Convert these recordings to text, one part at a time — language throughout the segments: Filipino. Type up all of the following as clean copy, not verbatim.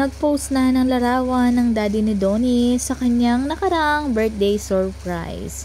Nag-post na ng larawan ng daddy ni Donnie sa kanyang nakaraang birthday surprise.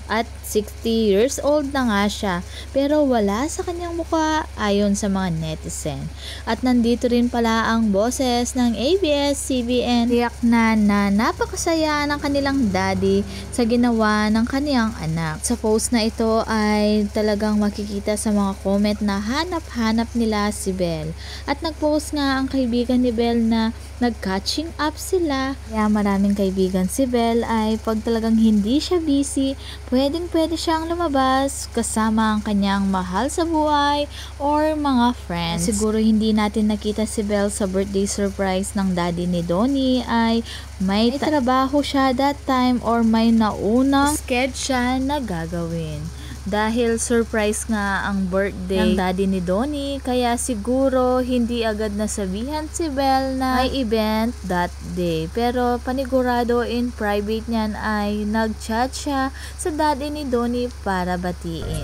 At 60 years old na nga siya, pero wala sa kanyang mukha ayon sa mga netizen. At nandito rin pala ang boses ng ABS-CBN tiyak na napakasaya ng kanilang daddy sa ginawa ng kaniyang anak. Sa post na ito ay talagang makikita sa mga comment na hanap-hanap nila si Belle. At nag-post nga ang kaibigan ni Belle na nag-catching up sila. Kaya maraming kaibigan si Belle ay pag talagang hindi siya busy, pwede siyang lumabas kasama ang kanyang mahal sa buhay or mga friends. Siguro hindi natin nakita si Belle sa birthday surprise ng daddy ni Donnie ay may trabaho siya that time or may naunang schedule siya na gagawin. Dahil surprise nga ang birthday ng daddy ni Donnie, kaya siguro hindi agad nasabihan si Belle na may event that day. Pero panigurado in private niyan ay nag-chat siya sa daddy ni Donnie para batiin.